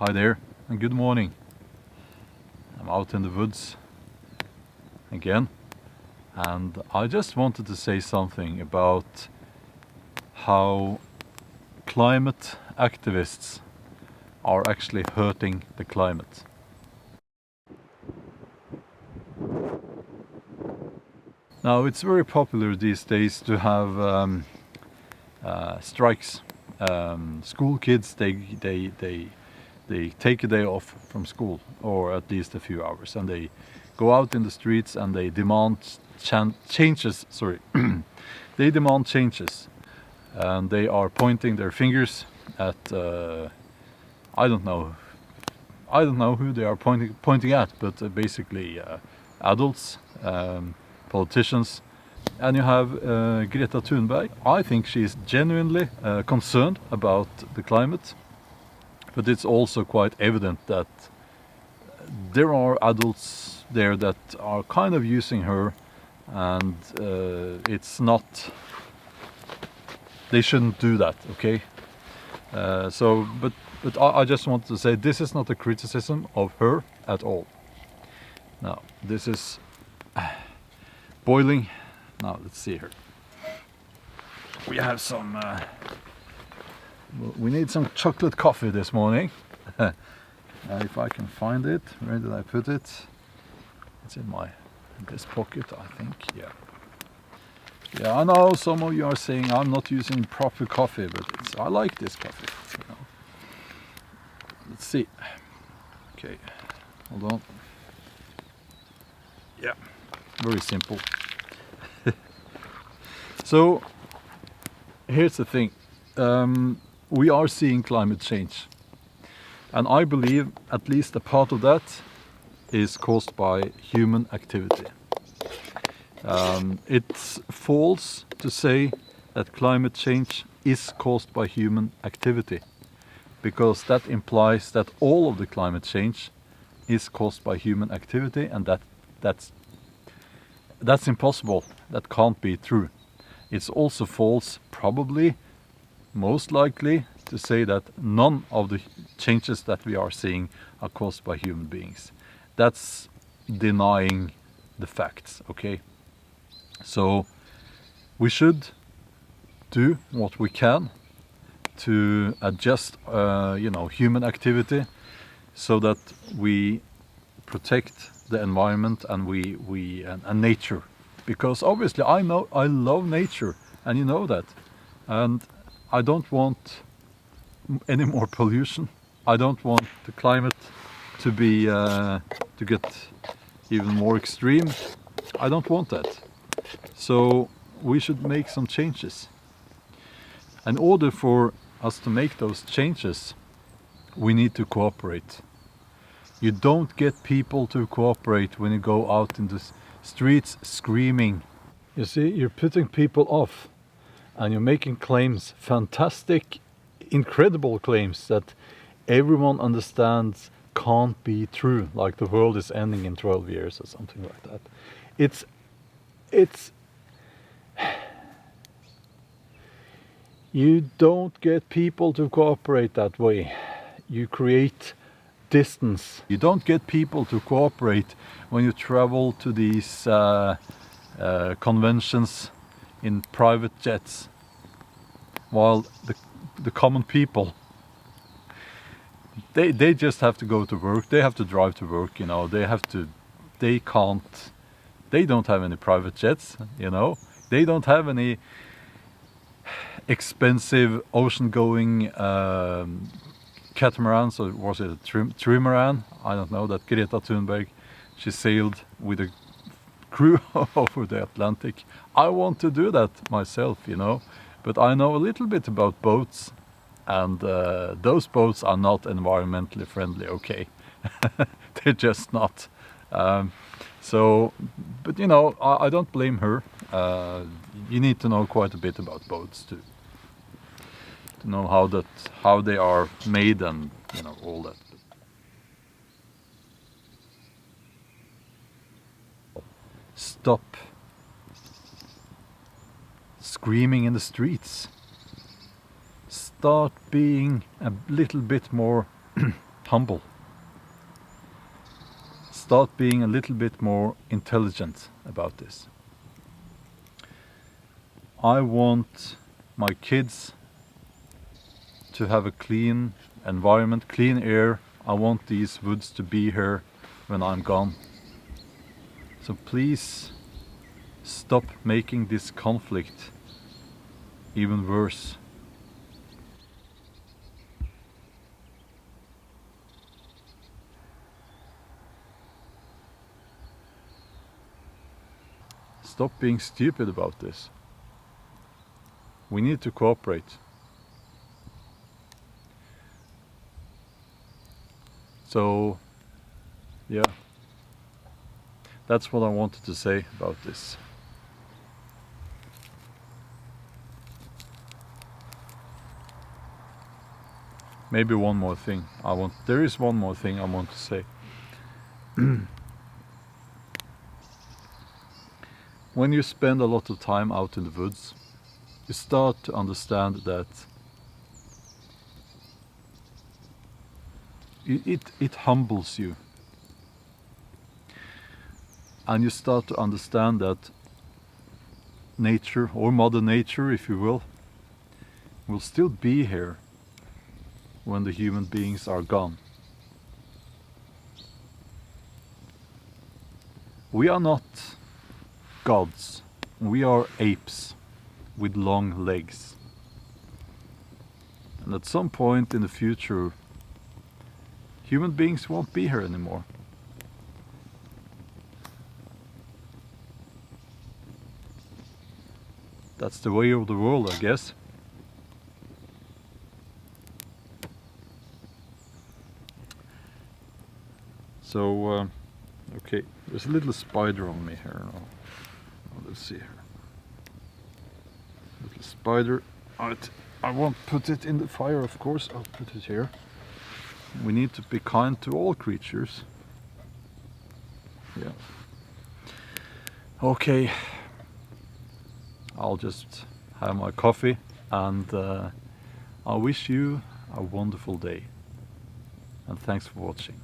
Hi there and good morning. I'm out in the woods again, and I just wanted to say something about how climate activists are actually hurting the climate. Now, it's very popular these days to have strikes. School kids, they take a day off from school, or at least a few hours, and they go out in the streets and they demand changes. Sorry, they demand changes, and they are pointing their fingers at I don't know who they are pointing at, but basically adults, politicians. And you have Greta Thunberg. I think she's genuinely concerned about the climate, but it's also quite evident that there are adults there that are kind of using her, and it's not, they shouldn't do that, okay? But I just want to say this is not a criticism of her at all. Now, this is boiling. Now, let's see here. We have some, we need some chocolate coffee this morning. If I can find it, where did I put it? It's in this pocket, I think, yeah. Yeah, I know some of you are saying I'm not using proper coffee, but I like this coffee. You know. Let's see. Okay, hold on. Yeah, very simple. So, here's the thing. We are seeing climate change. And I believe at least a part of that is caused by human activity. It's false to say that climate change is caused by human activity, because that implies that all of the climate change is caused by human activity, and that's impossible. That can't be true. It's also false, probably, most likely, to say that none of the changes that we are seeing are caused by human beings. That's denying the facts, okay? So we should do what we can to adjust, human activity, so that we protect the environment and and nature. Because obviously I love nature, and you know that, and I don't want any more pollution. I don't want the climate to be to get even more extreme. I don't want that. So we should make some changes. In order for us to make those changes, we need to cooperate. You don't get people to cooperate when you go out in the streets screaming. You see, you're putting people off, and you're making claims, fantastic, incredible claims that everyone understands can't be true, like the world is ending in 12 years or something like that. It's you don't get people to cooperate that way. You create distance. You don't get people to cooperate when you travel to these conventions in private jets, while the common people, they just have to go to work. They have to drive to work. You know, they don't have any private jets. You know, they don't have any expensive ocean-going catamarans, or was it a trimaran? I don't know. That Greta Thunberg, she sailed with a crew over the Atlantic. I want to do that myself, you know, but I know a little bit about boats, and those boats are not environmentally friendly, okay? They're just not. But you know, I don't blame her. You need to know quite a bit about boats to know how they are made, and you know, all that. Stop screaming in the streets. Start being a little bit more humble. Start being a little bit more intelligent about this. I want my kids to have a clean environment, clean air. I want these woods to be here when I'm gone. So please stop making this conflict even worse. Stop being stupid about this. We need to cooperate. So, yeah, that's what I wanted to say about this. Maybe one more thing there is one more thing I want to say. When you spend a lot of time out in the woods, you start to understand that it humbles you. And you start to understand that nature, or Mother Nature if you will still be here when the human beings are gone. We are not gods, we are apes with long legs. And at some point in the future, human beings won't be here anymore. That's the way of the world, I guess. So, okay, there's a little spider on me here now. Let's see here. Little spider. I won't put it in the fire, of course. I'll put it here. We need to be kind to all creatures. Yeah. Okay. I'll just have my coffee, and I wish you a wonderful day. And thanks for watching.